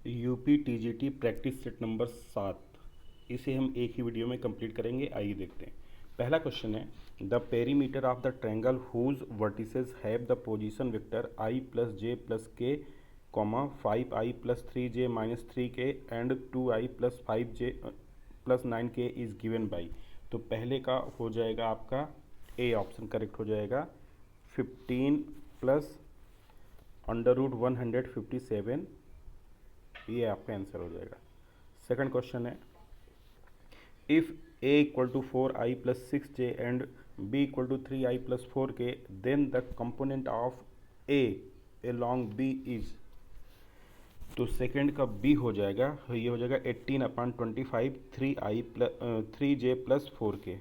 UP TGT practice set number 7, इसे हम एक ही वीडियो में कंप्लीट करेंगे। आइए देखते हैं। पहला क्वेश्चन है, the perimeter of the triangle whose vertices have the position vector i plus j plus k comma 5i plus 3j minus 3k and 2i plus 5j plus 9k is given by. तो पहले का हो जाएगा आपका A option correct हो जाएगा, 15 plus under root 157, ये आपका आंसर हो जाएगा। सेकंड क्वेश्चन है, if A equal to 4i plus 6j and B equal to 3i plus 4k then the component of A along B is. तो second का B हो जाएगा, ये हो जाएगा 18/25 3i plus 3j plus 4k।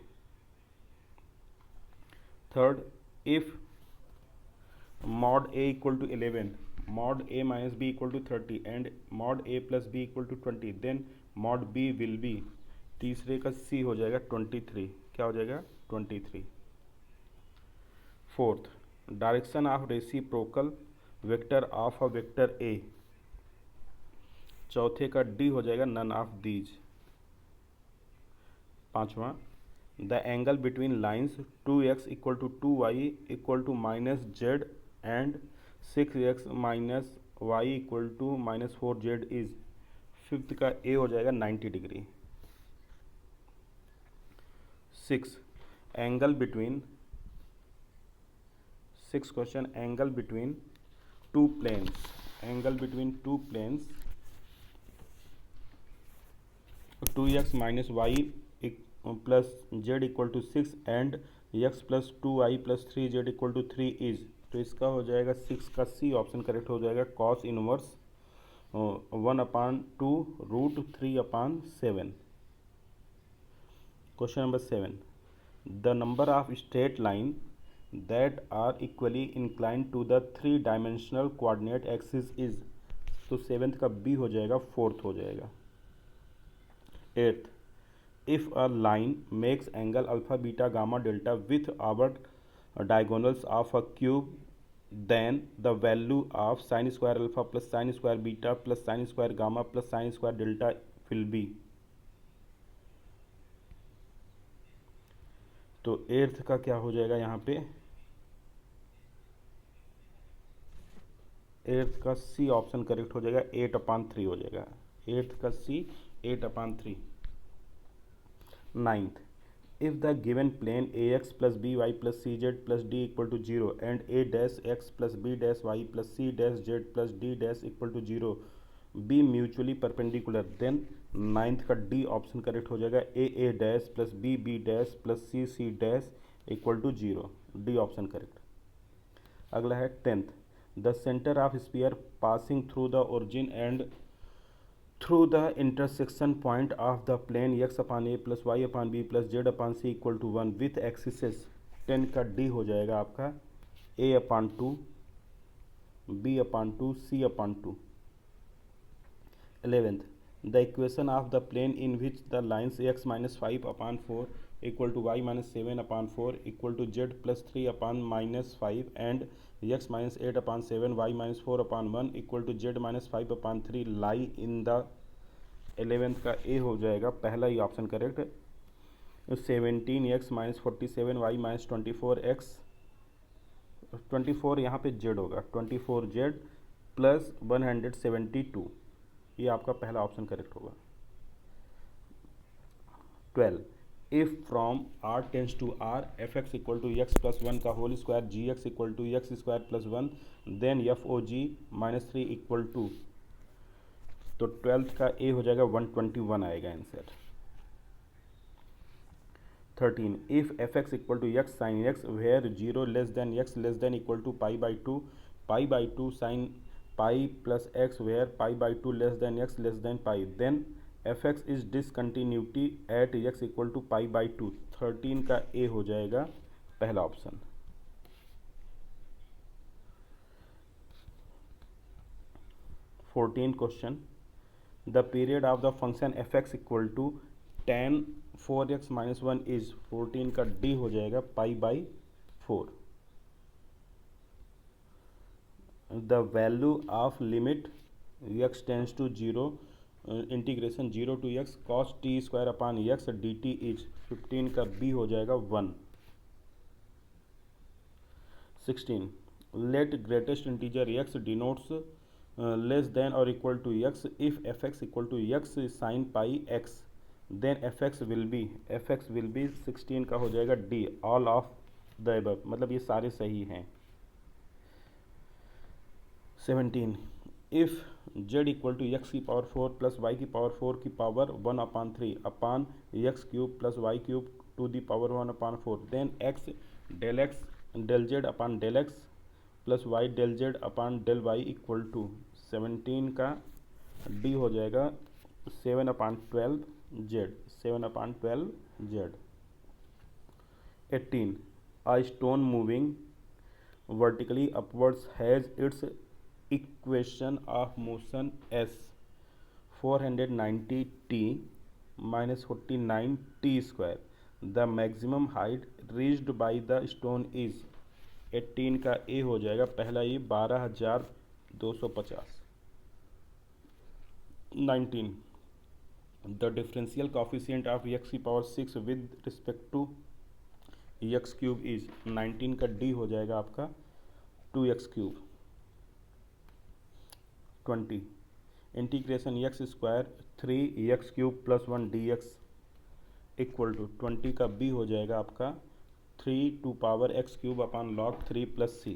Third, if mod a equal to 11 mod a minus B equal to 30 and mod a plus B equal to 20 then mod b will be. तीसरे का C हो जाएगा 23, क्या हो जाएगा 23। Fourth, direction of reciprocal vector of a vector A. चौथे का D हो जाएगा नन ऑफ दीज। पांचवा, the angle between lines 2x equal to 2y equal to minus z and 6x minus y equal to minus 4z is. Fifth का ए हो जाएगा 90 degree. Six, angle between six question, angle between two planes, angle between two planes 2x minus y plus z equal to 6 and x plus 2i plus 3z equal to 3 is. तो इसका हो जाएगा 6 का C option correct हो जाएगा, cos inverse 1/2 root 3/7। Question number 7, the number of straight line that are equally inclined to the 3 dimensional coordinate axis is. तो seventh का B हो जाएगा, फोर्थ हो जाएगा। Eighth, if a line makes angle alpha beta gamma delta with our diagonals of a cube then the value of sin square alpha plus sin square beta plus sin square gamma plus sin square delta will be। तो eighth का क्या हो जाएगा यहाँ पे, eighth का C option correct हो जाएगा, 8/3 हो जाएगा। एट्थ का सी 8/3। Ninth, if the given plane ax plus by plus cz plus d equal to 0 and a dash x plus b dash y plus c dash z plus d dash equal to 0 be mutually perpendicular then ninth का d option correct हो जाएगा, a dash plus b dash plus c dash equal to 0, d option correct. अगला है 10th, the center of sphere passing through the origin and through the intersection point of the plane x/a plus y/b plus z/c equal to 1 with axes 10 का d हो जाएगा आपका a/2 b/2 c/2। 11th, the equation of the plane in which the lines x minus 5/4 equal to y minus 7/4 equal to z plus 3/-5 and x minus 8/7 y minus 4/1 equal to z minus 5/3 lie in the। 11th का ए हो जाएगा, पहला ही option correct. 17x minus 47y minus 24 यहाँ पे z होगा, 24z plus 172, ये आपका पहला ऑप्शन करेक्ट होगा। 12, if from r tends to r fx equal to x plus 1 का whole square gx equal to x square plus 1 then fog minus 3 equal to. तो 12th का ए हो जाएगा, 121 आएगा answer. 13, if fx equal to x sine x where 0 less than x less than equal to pi by two sine pi plus x where पाई/2 less than x less than pi then fx is discontinuity at x equal to पाई/2। 13 का ए हो जाएगा पहला option. 14 question, the period of the function fx equal to tan 4x minus 1 is। 14 का d हो जाएगा पाई/4। the value of limit x tends to zero, integration 0 to x cos t स्क्वायर अपान x dt इज 15 का b हो जाएगा 1। 16 let greatest integer x denotes less than और equal to x if fx equal to x sine pi x then fx will be 16 का हो जाएगा d all of the above, मतलब ये सारे सही हैं। 17 if z equal to x की पावर 4 प्लस वाई की पावर 4 की power 1 upon 3 upon x cube plus y cube to the power 1 upon 4 then x del z upon del x plus y del z upon del y equal to 17 का d हो जाएगा 7 upon 12 z, 7 upon 12 z. 18 a stone moving vertically upwards has its equation of motion as 490 t minus 49 t square. The maximum height reached by the stone is 18 का a हो जाएगा पहला ये 12,250। 19 the differential coefficient of x की power 6 with respect to x cube is 19 का d हो जाएगा आपका 2x cube. 20 integration x square 3x cube plus 1 dx equal to 20 का b हो जाएगा आपका 3 to power x cube upon log 3 plus c।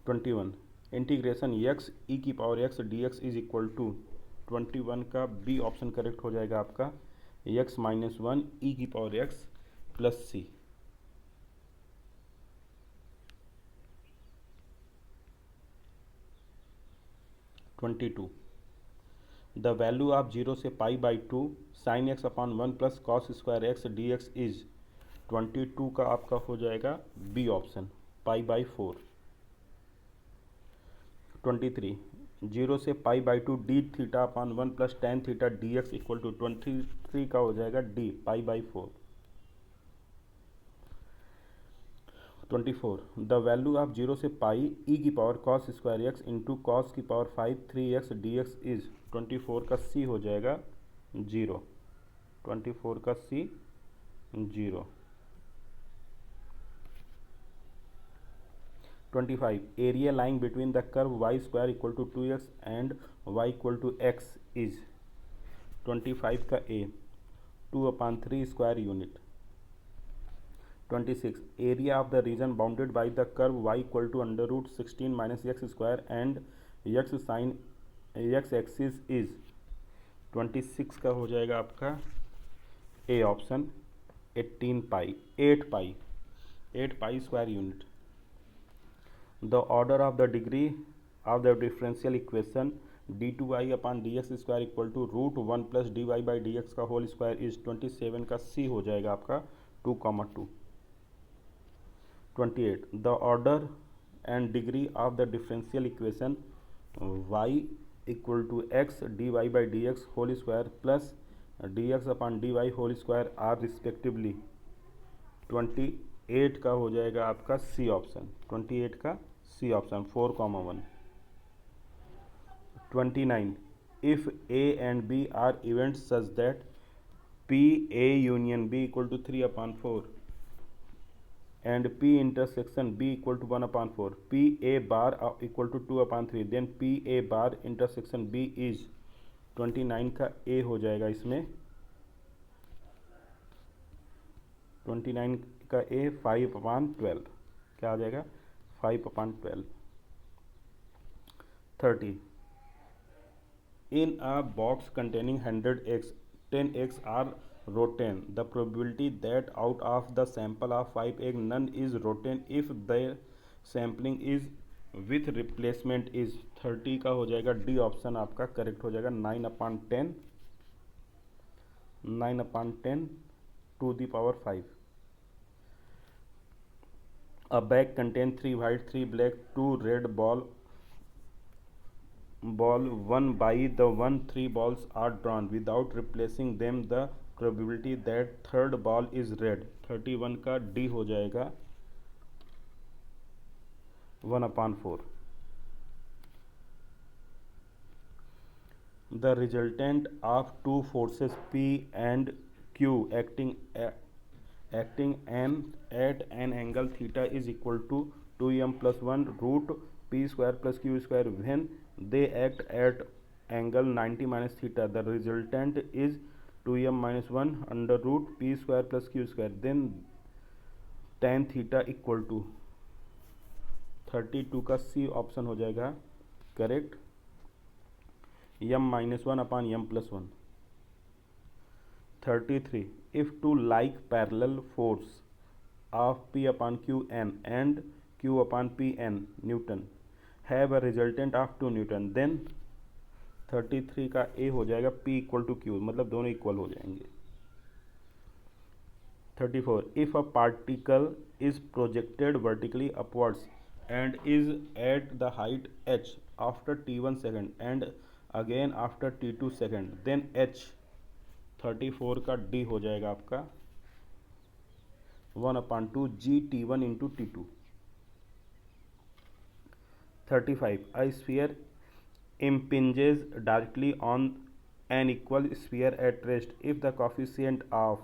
21 integration x e की power x dx is equal to 21 का b ऑप्शन करेक्ट हो जाएगा आपका x minus 1 e की power x plus c. 22 the value of 0 से pi by 2 sine x upon 1 plus cos square x d x is 22 का आपका हो जाएगा बी ऑप्शन पाई बाई 4। 23 0 से pi by 2 d theta upon 1 plus ten theta d x equal to 23 का हो जाएगा d pi by 4। 24 the value of 0 से pi e की power cos square x into cos की power 5 3x d x is 24 का C हो जाएगा 0। 24 का C 0। 25 area lying between the curve y square equal to 2x and Y equal to x is 25 का A 2/3 square unit. 26 area of the region bounded by the curve y equal to under root 16 minus x square and x sin x axis is 26 का हो जाएगा आपका A option 8 pi square unit. The order of the degree of the differential equation d2y upon dx square equal to root 1 plus dy by dx का whole square is 27 का c हो जाएगा आपका 2,2। 28 the order and degree of the differential equation y equal to x dy by dx whole square plus dx upon dy whole square are respectively 28 का हो जाएगा आपका C option 28 का C option 4,1। 29 if a and b are events such that p a union b equal to 3/4 and p intersection b equal to 1/4 p a bar equal to 2/3 then p a bar intersection b is 29 का a हो जाएगा इसमें 29 का a 5/12 क्या आ जाएगा 5/12। 30 in a box containing 100 eggs 10 eggs are rotten the probability that out of the sample of 5 egg none is rotten if the sampling is with replacement is 30 का हो जाएगा डी ऑप्शन आपका करेक्ट हो जाएगा 9/10 to the power 5। a bag contain 3 white 3 black 2 red ball 1 by the 3 balls are drawn without replacing them the probability that third ball is red 31 का D हो जाएगा 1/4। The resultant of two forces P and Q acting at an angle theta is equal to 2m plus 1 root p square plus q square when they act at angle 90 minus theta. The resultant is 2m minus 1 under root p square plus q square. Then tan theta equal to 32 का C option हो जाएगा correct, m minus one upon m plus one. 33. If two like parallel force of P upon Qn and Q upon Pn Newton have a resultant of 2 Newton, then 33 का A हो जाएगा P equal to Q, मतलब दोनों equal हो जाएंगे. 34. If a particle is projected vertically upwards and is at the height h after t1 second and again after t2 second, then h 34 का d हो जाएगा आपका 1/2 g t1 into t2. 35. A sphere impinges directly on an equal sphere at rest if the coefficient of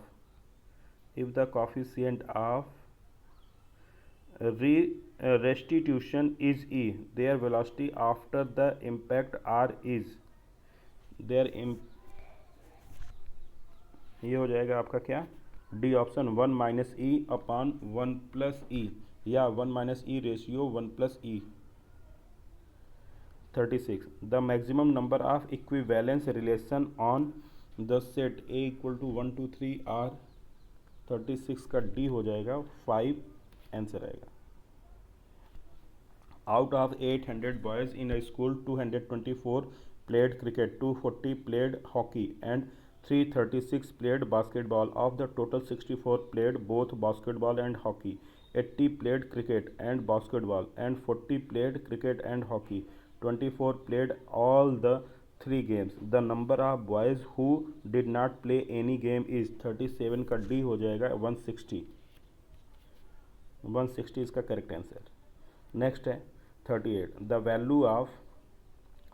restitution is e, their velocity after the impact r is ये हो जाएगा आपका क्या, d option 1 minus e upon 1 plus e या 1 minus e ratio 1 plus e. 36. The maximum number of equivalence relation on the set a equal to 1 2 3 are. 36 का D हो जाएगा 5, answer आएगा. Out of 800 boys in a school 224 played cricket, 240 played hockey and 336 played basketball. Of the total, 64 played both basketball and hockey, 80 played cricket and basketball, and 40 played cricket and hockey. 24 played all the three games. The number of boys who did not play any game is 37 का D हो जाएगा 160. 160 इसका correct answer. Next है 38. The value of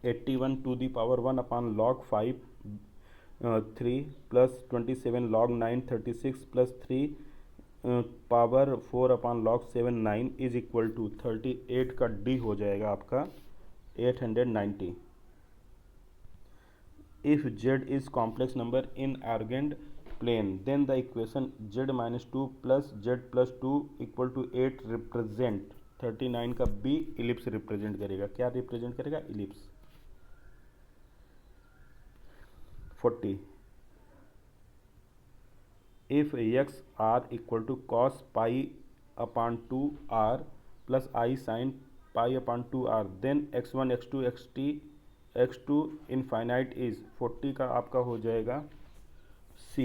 81 to the power 1 upon log 5 3 plus 27 log 9 36 plus 3 power 4 upon log 7 9 is equal to 38 का D हो जाएगा आपका 890. If z is complex number in Argand plane then the equation z minus 2 plus z plus 2 equal to 8 represent. 39 का b ellipse represent करेगा. क्या represent करेगा? Ellipse. 40. If x r equal to cos pi upon 2 r plus i sine pi upon 2 r then x1 x2 x2 infinite is 40 का आपका हो जाएगा c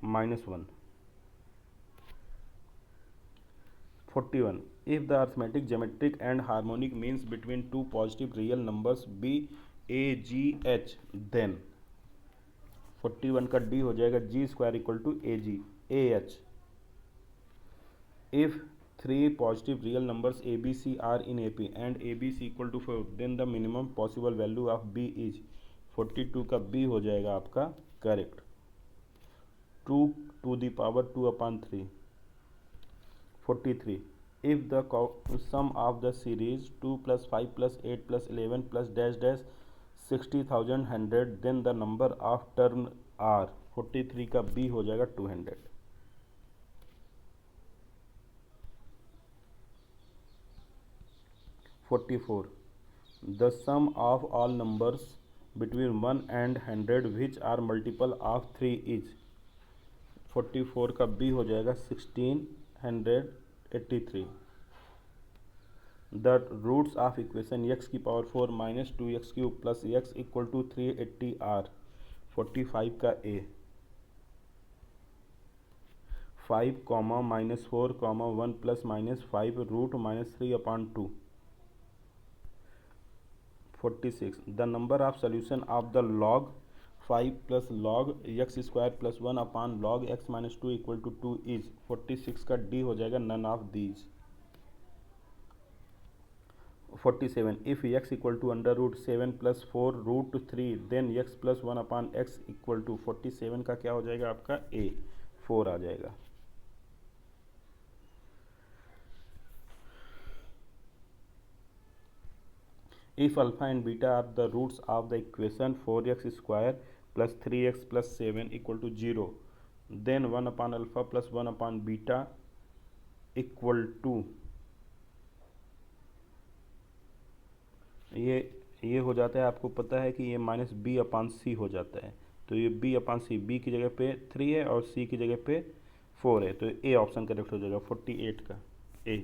-1. 41. If the arithmetic, geometric and harmonic means between two positive real numbers b a g h, then 41 का d हो जाएगा g square equal to a g a h. If three positive real numbers a b c are in AP and a b c equal to 4, then the minimum possible value of b is 42 का b हो जाएगा आपका correct 2 to the power 2 upon 3. 43. If the sum of the series 2 plus 5 plus 8 plus 11 plus dash dash 60,000 100, then the number of term are 43 का b हो जाएगा 200. 44. The sum of all numbers between 1 and 100 which are multiple of 3 is 44 का b हो जाएगा 1683. The roots of equation x की power 4 minus 2x cube plus x equal to 380 are. 45 का a 5 comma minus 4 comma 1 plus minus 5 root minus 3 upon 2. 46. The number of solution of the log 5 plus log x square plus 1 upon log x minus 2 equal to 2 is 46 का d हो जाएगा none of these. 47 if x equal to under root 7 plus 4 root 3 then x plus 1 upon x equal to 47 का क्या हो जाएगा आपका a 4 आ जाएगा। If alpha and beta are the roots of the equation 4x square plus 3x plus 7 equal to 0, then 1 upon alpha plus 1 upon beta equal to ये हो जाता है, आपको पता है कि ये माइनस बी अपान सी हो जाता है। तो ये बी अपान सी, बी की जगह पे 3 है और सी की जगह पे 4 है, तो ए ऑप्शन करेक्ट हो जाएगा 48 का ए।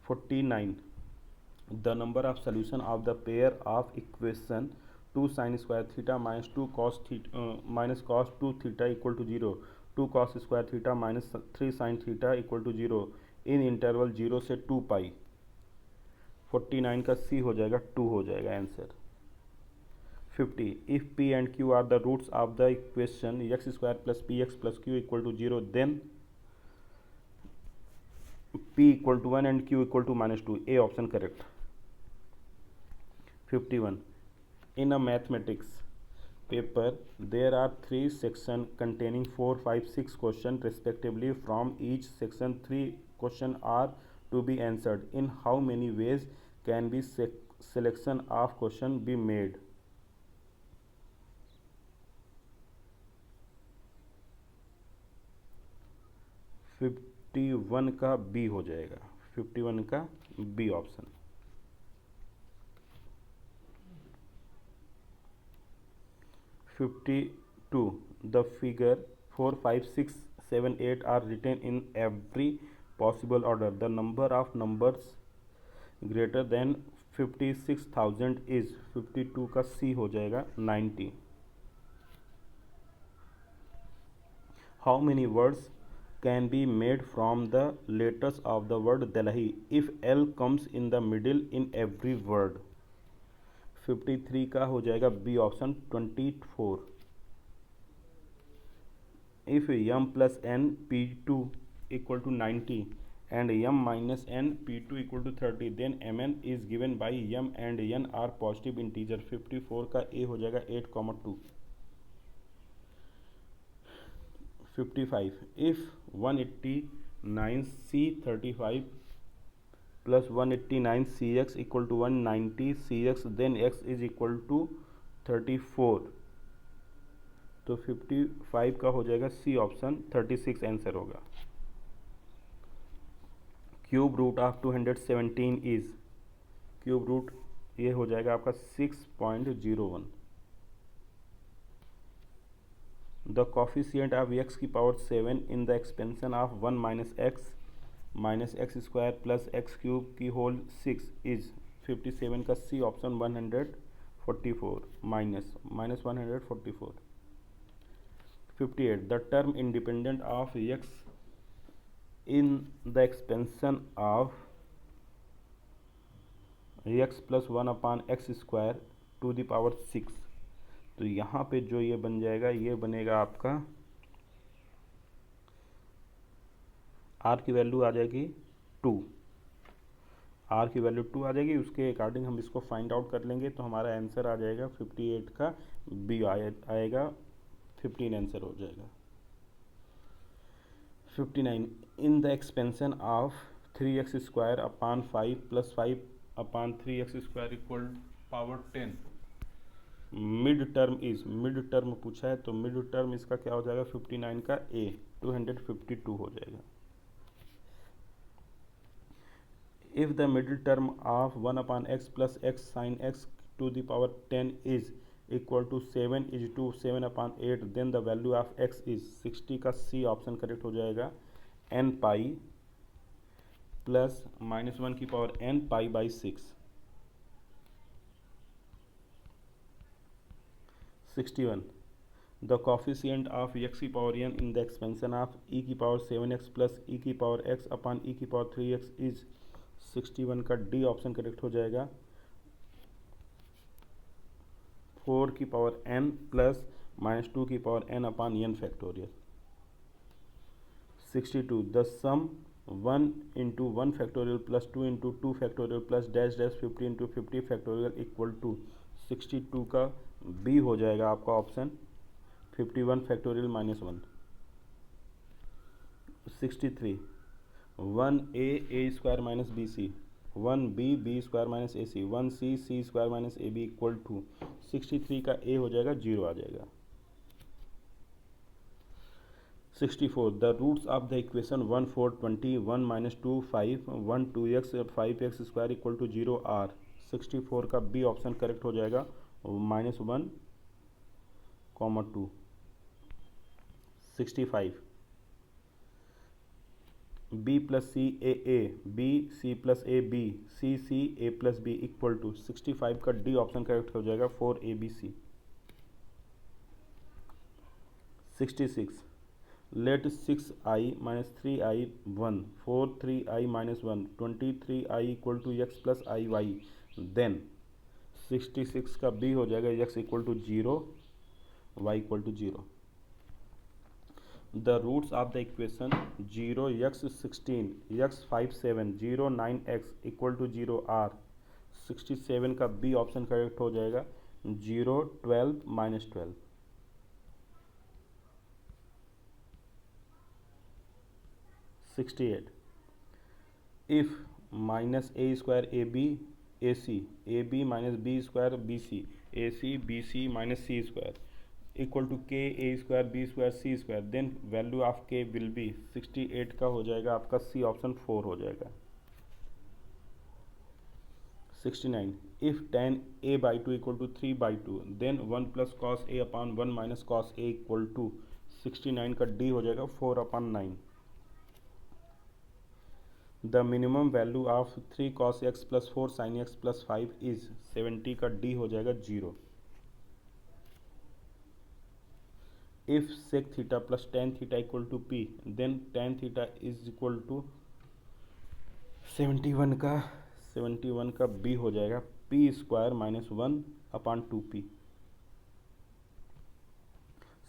49 the number of solution of the pair of equation 2 sin square theta minus 2 cos theta minus cos 2 theta equal to 0, 2 cos square theta minus 3 sin theta equal to 0 in interval 0 से 2 पाई। 49 का C हो जाएगा 2 हो जाएगा answer. 50 if p and q are the roots of the equation x square plus px plus q equal to 0, then p equal to 1 and q equal to minus 2, a option correct। 51 in a mathematics paper there are 3 sections containing 4 5 6 questions respectively. From each section 3 questions are to be answered. In how many ways can be selection of question be made? Fifty one का B हो जाएगा, 51 का b option. 52 the figure 4 5 6 7 8 are written in every possible order. The number of numbers greater than 56,000 is 52 का C हो जाएगा 90। How many words can be made from the letters of the word Delhi if L comes in the middle in every word? 53 का हो जाएगा B option 24। If m plus n p2 equal to 90 and m minus n p2 equal to 30, then mn is given by m and n are positive integer। 54 का a हो जाएगा 8,2। 55 if 189 c35 plus 189 cx equal to 190 cx, then x is equal to 34। तो 55 का हो जाएगा C option 36 answer होगा। Cube root of 217 is, cube root ये हो जाएगा आपका 6.01। द कॉफिशिएंट ऑफ एक्स की power 7 in the expansion of 1 minus x square plus x cube की होल 6 इज 57 का C option 144 minus 144। 58 the term independent of x in the expansion of x plus 1 upon x square to the power 6। तो यहाँ पे जो ये बन जाएगा ये बनेगा आपका r की वैल्यू आ जाएगी 2, r की वैल्यू 2 आ जाएगी, उसके अकॉर्डिंग हम इसको फाइंड आउट कर लेंगे तो हमारा आंसर आ जाएगा 58 का बी आएगा, 15 आंसर हो जाएगा। 59 इन the expansion of 3x square upon 5 plus 5 upon 3x square equal power 10, mid term is, mid term पूछा है तो मिड टर्म इसका क्या हो जाएगा 59 का ए 252 हो जाएगा। If the middle term of 1 upon x plus x sine x to the power 10 is equal to 7 is to 7 upon 8, then the value of x is 60 का सी ऑप्शन करेक्ट हो जाएगा एन पाई प्लस -1 की power n pi by 6। 61 the coefficient of x की power n in the expansion of e की power 7x plus ई की power x अपान ई की power 3x is 61 का D option correct हो जाएगा 4 की पावर n प्लस -2 की power n upon n factorial. 62 the sum 1 into 1 factorial plus 2 into 2 factorial plus dash dash 50 into 50 factorial equal to 62 का B हो जाएगा आपका option 51 factorial minus 1। 63 1 a square minus b c 1 b square minus a c 1 c square minus a b equal to 63 का ए हो जाएगा 0 आ जाएगा। 64 the roots of the equation 1 4 20 1 minus 2 5 1 2x 5x square equal to 0 are. 64 का b option correct हो जाएगा -1, -2। 65 b plus c a B c plus a B c a plus B equal to 65 का D option correct हो जाएगा 4abc। 66 let 6i minus 3i 1 4 3i minus 1 23i equal to x plus i y then 66 का B हो जाएगा x equal to 0 y equal to 0। The roots of the equation 0x 16 x 5 7 0 9x equal to 0 are. 67 का b option correct हो जाएगा 0 12 minus 12। 68 if minus a square a b a c a b minus b square b c a c b c minus c square equal to k a square b square c square then value of k will be 68 का हो जाएगा आपका C option 4 हो जाएगा। 69 if tan a by 2 equal to 3 by 2 then 1 plus cos a upon 1 minus cos a equal to 69 का D हो जाएगा 4 upon 9। The minimum value of 3 cos x plus 4 sin x plus 5 is 70 का D हो जाएगा 0। If sec theta plus tan theta equal to p then tan theta is equal to 71 का B हो जाएगा p square minus 1 upon 2p।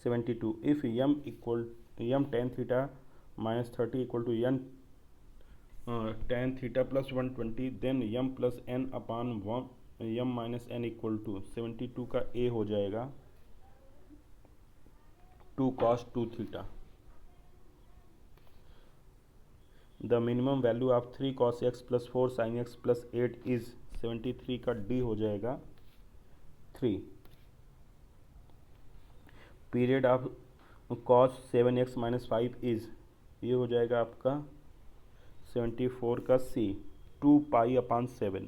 72 if m tan थीटा minus 30 equal to tan theta plus 120 then m plus n upon m minus n equal to 72 का ए हो जाएगा 2 cos 2 theta. The minimum value of 3 cos x plus 4 sin x plus 8 is 73 का D हो जाएगा 3। Period of cos 7x minus 5 is ये हो जाएगा आपका 74 का C 2 pi upon 7।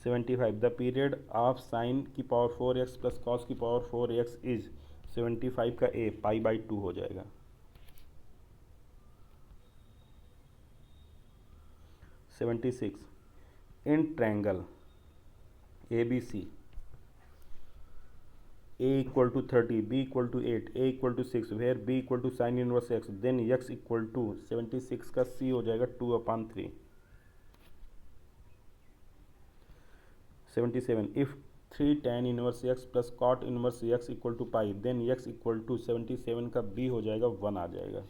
75 the period of sine की पावर 4x प्लस कॉस की पावर 4x इज 75 का ए पाई बाई 2 हो जाएगा। 76 in triangle A B C a equal to 30 b equal to 8 a equal to 6 where b equal to sin inverse x then x equal to 76 का c हो जाएगा 2 upon 3। 77 if 3 tan inverse x plus cot inverse x equal to pi then x equal to 77 का b हो जाएगा 1 आ जाएगा।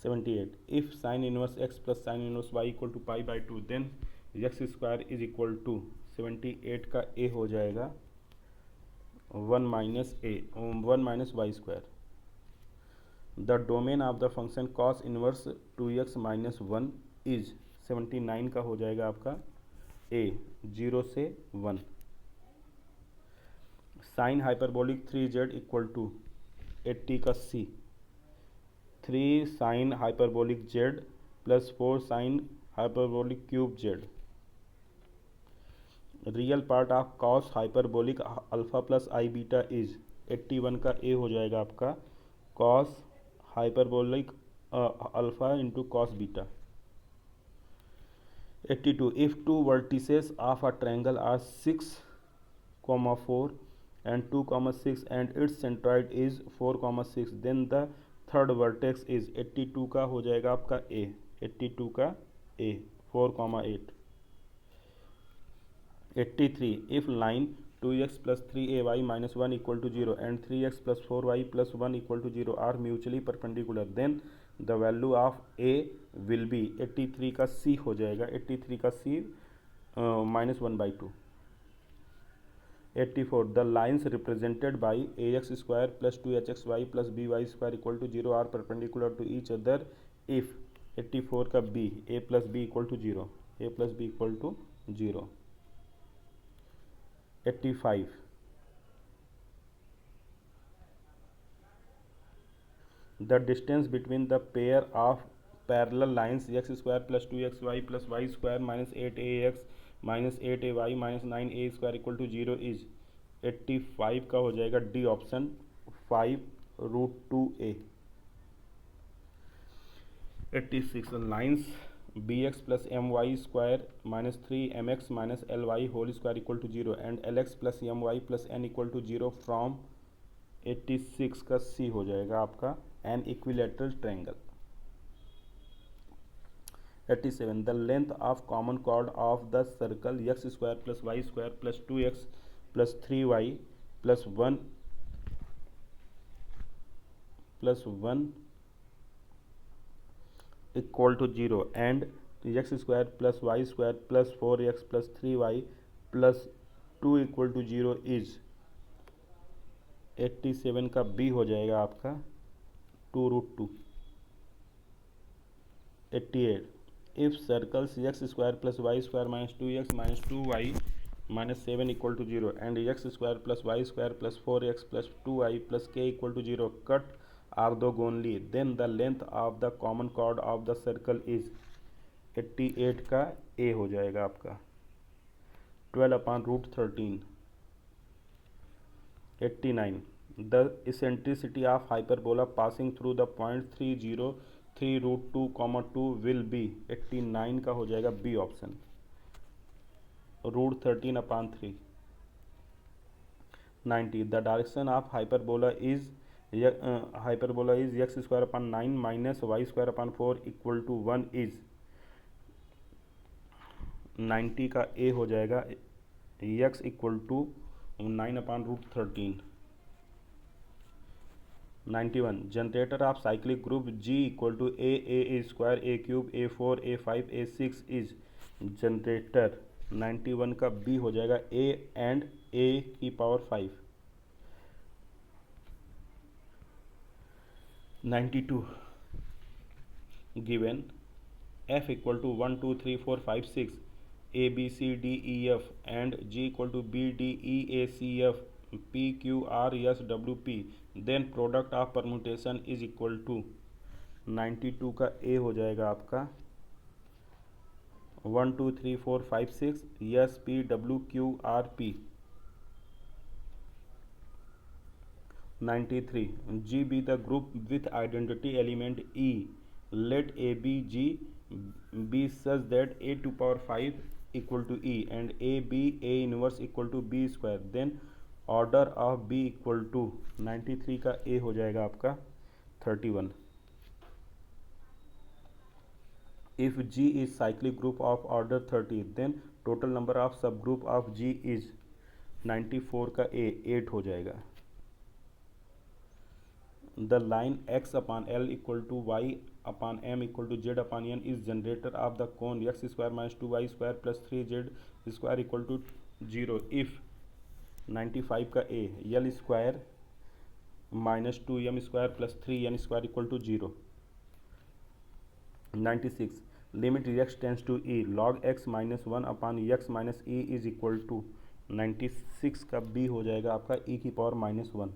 78 if sin inverse x plus sin inverse y equal to pi by 2 then x square is equal to 78 का a हो जाएगा 1 minus y square. The domain of the function cos inverse 2x minus 1 is 79 का हो जाएगा आपका a 0 से 1। Sine hyperbolic 3z equal to 80 का c 3 sine hyperbolic z plus 4 sine hyperbolic cube z। Real part of cos hyperbolic alpha plus i beta is 81 का ए हो जाएगा आपका cos hyperbolic alpha into cos beta. 82 if two vertices of a triangle are 6, 4 and 2, 6 and its centroid is 4, 6 then the third vertex is 82 का हो जाएगा आपका ए 82 का ए 4, 8। 83 if line 2x plus 3ay minus 1 equal to 0 and 3x plus 4y plus 1 equal to 0 are mutually perpendicular, then the value of a will be 83 का c हो जाएगा, 83 का c minus 1 by 2. 84 the lines represented by ax square plus 2hxy plus by square equal to 0 are perpendicular to each other if 84 का b a plus b equal to 0, a plus b equal to 0. 85 the distance between the pair of parallel lines x square plus 2xy plus y square minus 8ax minus 8ay minus 9a square equal to 0 is 85 का हो जाएगा D option 5√2a. 86 lines bx plus my square minus 3mx minus ly whole square equal to 0 and lx plus my plus n equal to 0 from 86 का c हो जाएगा आपका an equilateral triangle. 87 the length of common chord of the circle x square plus y square plus 2x plus 3y plus 1 equal to 0 and x square plus y square plus 4x plus 3y plus 2 equal to 0 is 87 का b हो जाएगा आपका 2√2. 88 if circles x square plus y square minus 2x minus 2y minus 7 equal to 0 and x square plus y square plus 4x plus 2y plus k equal to 0 cut orthogonally then the length of the common chord of the circle is 88 का a हो जाएगा आपका 12/√13. 89 the eccentricity of hyperbola passing through the point 303√2, 2 will be 89 का हो जाएगा b option √13/3. 90 the direction of hyperbola is x square upon 9 minus y square upon 4 equal to 1 is 90 का a हो जाएगा x equal to 9/√13. 91 generator of cyclic group G equal to a square a cube a4 a5 a6 is generator 91 का b हो जाएगा a and a की power 5. 92 given f equal to 1 2 3 4 5 6 a b c d e f and g equal to b d e a c f p q r s w p then product of permutation is equal to 92 का a हो जाएगा आपका 1 2 3 4 5 6 s p w q r p. 93 G be the group with identity element E. Let A B G be such that a to power 5 equal to E and A B A inverse equal to B square. Then order of B equal to 93 का A हो जाएगा आपका 31. If G is cyclic group of order 30 then total number of subgroup of G is 94 का A 8 हो जाएगा. The line x upon L equal to y upon m equal to z upon n is generator of the cone x square minus 2y square plus 3z square equal to 0 if 95 का a L square minus 2m square plus 3n square equal to 0. 96 limit x tends to e log x minus 1 upon x minus e is equal to 96 का b हो जाएगा आपका e की power minus 1.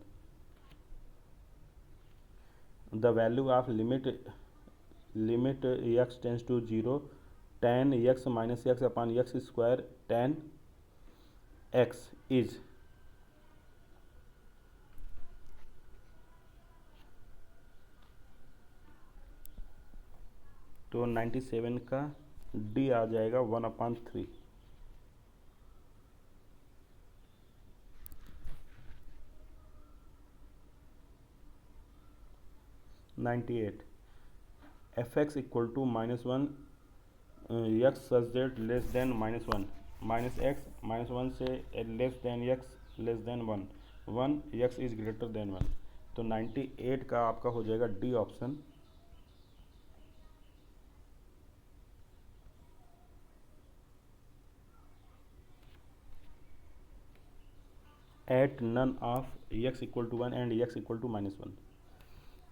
The value of limit x tends to 0 tan x minus x upon x square tan x is तो 97 का d आ जाएगा 1/3. 98 fx equal to -1 x such that less than -1 minus x, minus one से less than x, less than one, one x is greater than one. तो 98 का आपका हो जाएगा D option. At none of x equal to one and x equal to minus one.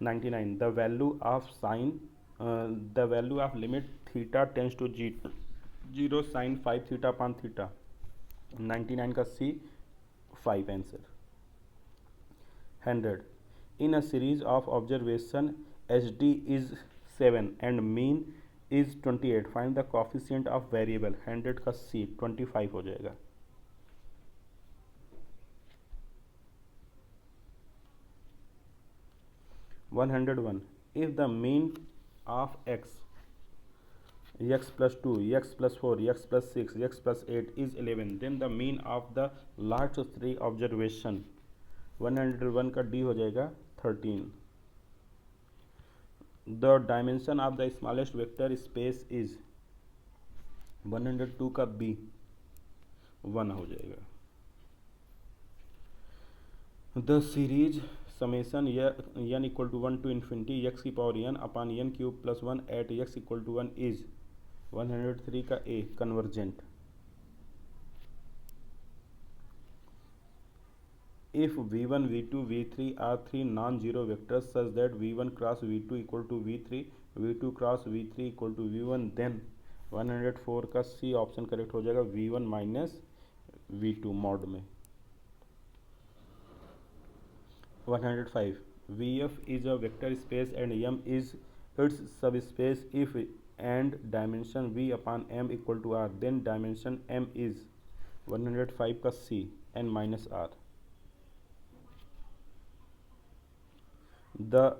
99 the value of sine, the value of limit theta tends to zero sine 5 theta upon theta. 99 का C 5 answer. 100 in a series of observation HD is 7 and mean is 28, find the coefficient of variable। 100 का C 25 हो जाएगा। 101 if the mean of x plus 2 x plus 4 x plus 6 x plus 8 is 11 then the mean of the last three observation। 101 का D हो जाएगा 13। The dimension of the smallest vector space is। 102 का B 1 हो जाएगा। The series summation n equal to 1 to infinity x की power n upon n cube plus 1 at x equal to 1 is. 103 का A convergent. if v1 v2 v3 are three non-zero vectors such that v1 cross v2 equal to v3 v2 cross v3 equal to v1 then 104 का C option correct हो जाएगा v1 minus v2 mod में। 105 vf is a vector space and m is its subspace if and dimension v upon m equal to r then dimension m is। 105 का C n minus r। The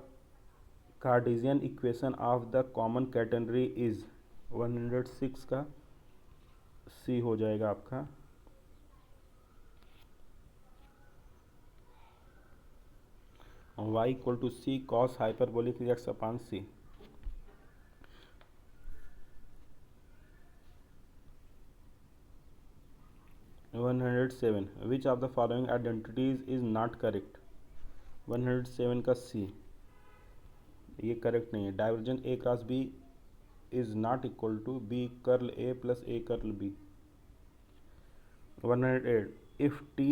Cartesian equation of the common catenary is। 106 का C हो जाएगा आपका। y equal to C cos hyperbolic x upon C। 107 which of the following identities is not correct। 107 का C ये correct नहीं है। Divergence A cross B is not equal to B curl A plus A curl B। 108 if T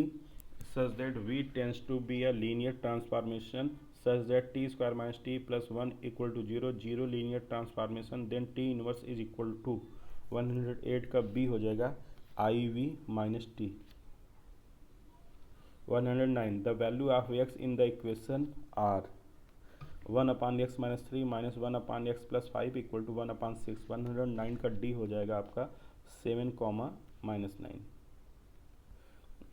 such that V tends to be a linear transformation such that T square minus T plus 1 equal to 0 zero linear transformation then T inverse is equal to। 108 का B हो जाएगा IV minus T। 109 the value of x in the equation are 1 upon x minus 3 minus 1 upon x plus 5 equal to 1 upon 6। 109 का D हो जाएगा आपका 7 minus 9।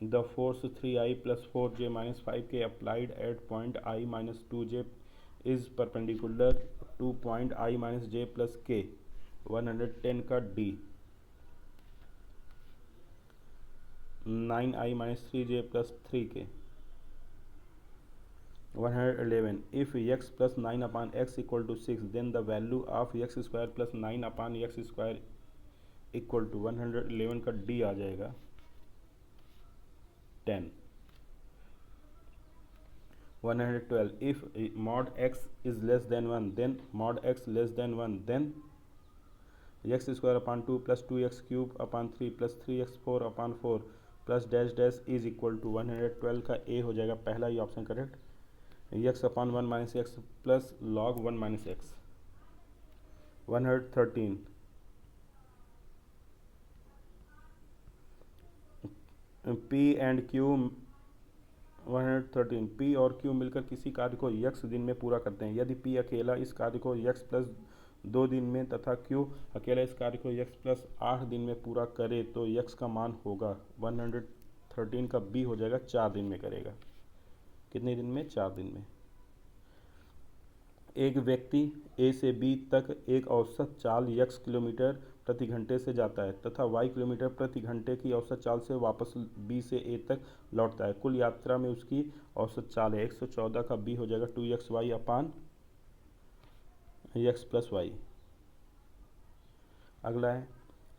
The force 3I plus 4J minus 5K applied at point I minus 2J is perpendicular to point I minus J plus K। 110 का D 9I minus 3J plus 3K। 111 if x plus 9 upon x equal to 6 then the value of x square plus 9 upon x square equal to। 111 का D आ जाएगा 10। 112 if mod x is less than 1 then mod x less than 1 then x square upon 2 plus 2x cube upon 3 plus 3x 4 upon 4 plus dash dash is equal to. 112 का ए हो जाएगा पहला ही option correct. X upon 1 minus x plus log 1 minus x. 113 p and q. 113 p और q मिलकर किसी कार्य को यक्स दिन में पूरा करते हैं। यदि पी अकेला इस कार्य को यक्स प्लस 2 दिन में तथा क्यू अकेला इस कार्य को यक्स प्लस 8 दिन में पूरा करे तो यक्स का मान होगा। 113 का बी हो जाएगा 4 दिन में करेगा। कितने दिन में? 4 दिन में। एक व्यक्ति ए से बी तक एक औसत चाल यक्स किलोमीटर प्रति घंटे से जाता है तथा वाई किलोमीटर प्रति घंटे की औसत चाल से वापस बी से ए तक लौटता है। कुल यात्रा में उसकी औसत चाल है 114 का बी हो जाएगा 2xy अपान एक्स प्लस वाई। अगला है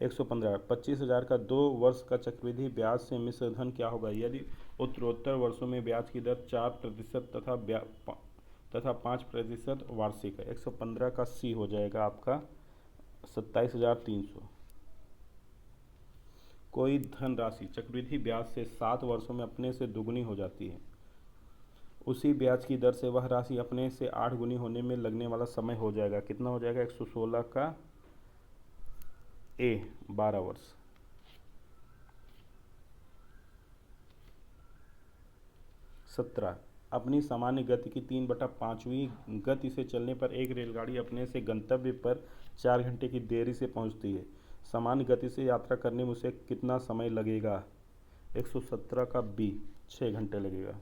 115 25,000 का 2 वर्ष का चक्रवृद्धि ब्याज से मिश्र धन क्या होगा यदि उत्तरोत्तर वर्षों में ब्याज की दर 4% तथा 5% वार्षिक है। 115 का सी हो जाएगा आपका 27,300। कोई धनराशि चक्रवृद्धि ब्याज से 7 वर्षों में अपने से दुगुनी हो जाती है, उसी ब्याज की दर से वह राशि अपने से 8 गुनी होने में लगने वाला समय हो जाएगा। कितना हो जाएगा? 116 का ए 12 वर्ष। 17 अपनी सामान्य गति की 3/5वीं गति से चलने पर एक रेलगाड़ी अपने से गंतव्य पर 4 घंटे की देरी से पहुंचती है। सामान्य गति से यात्रा करने में उसे कितना समय लगेगा? 117 का बी 6 घंटे लगेगा।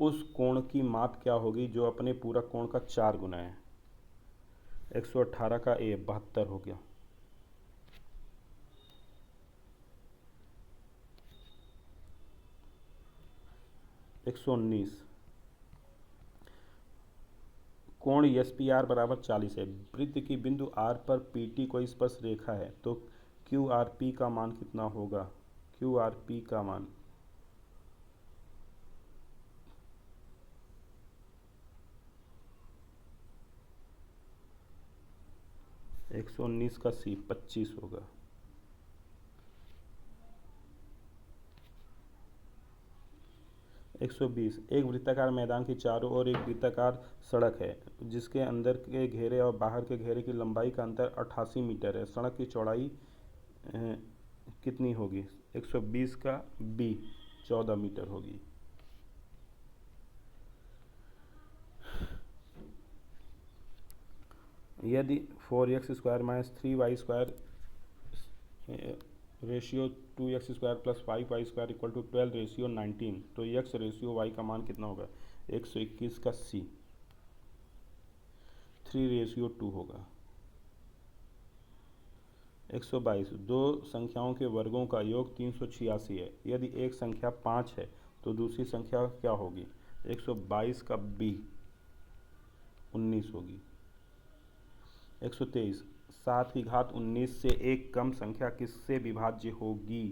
उस कोण की माप क्या होगी जो अपने पूरक कोण का 4 गुना है? 118 का ए 72 हो गया। 119 कोण एसपीआर बराबर 40 है। वृत्त की बिंदु आर पर पीटी कोई स्पर्श रेखा है तो क्यू आर पी का मान कितना होगा? क्यू आर पी का मान 119 का सी 25 होगा। 120 एक वृत्ताकार मैदान के चारों ओर एक वृत्ताकार सड़क है जिसके अंदर के घेरे और बाहर के घेरे की लंबाई का अंतर 88 मीटर है। सड़क की चौड़ाई कितनी होगी? 120 का बी 14 मीटर होगी। यदि 4x² - 3y² ratio 2x² + 5y² = 12 ratio 19 तो x रेशियो y का मान कितना होगा? 121 का सी 3 रेशियो 2 होगा। 122 दो संख्याओं के वर्गों का योग 386 है। यदि एक संख्या 5 है तो दूसरी संख्या क्या होगी? 122 का बी 19 होगी। 123 7 की घात 19 से एक कम संख्या किससे विभाज्य होगी?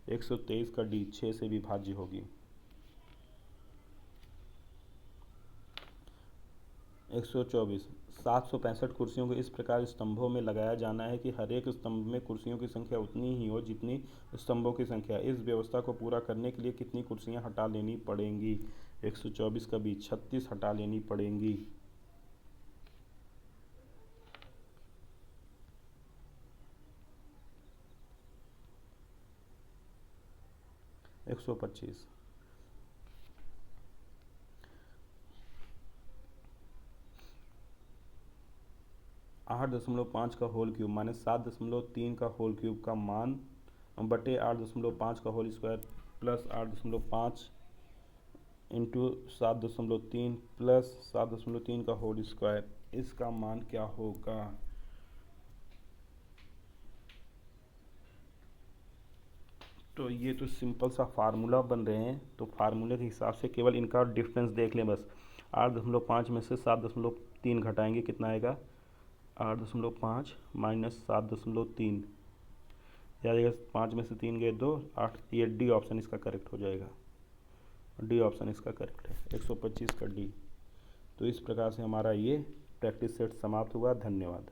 123 का डी 6 से विभाज्य होगी। 124 765 कुर्सियों को इस प्रकार स्तंभों में लगाया जाना है कि हर एक स्तंभ में कुर्सियों की संख्या उतनी ही हो जितनी स्तंभों की संख्या। इस व्यवस्था को पूरा करने के लिए कितनी कुर्सियां हटा लेनी पड़ेंगी? 124 का बी 36 हटा लेनी पड़ेंगी। 125 8.5 का होल क्यूब माने 7.3 का होल क्यूब का मान बटे 8.5 का whole square plus 8.5 into 7.3 plus 7.3 का होल स्क्वायर, इसका मान क्या होगा? तो ये तो सिंपल सा फार्मूला बन रहे हैं, तो फार्मूले के हिसाब से केवल इनका डिफरेंस देख लें बस। 8.5 में से 7.3 घटाएंगे, कितना आएगा? 8.5 माइनस 7.3 जाएगा, 5 में से 3 गए 2 8। ये डी ऑप्शन इसका करेक्ट हो जाएगा। डी ऑप्शन इसका करेक्ट है, 125 का डी। तो इस प्रकार से हमारा ये प्रैक्टिस सेट समाप्त हुआ। धन्यवाद।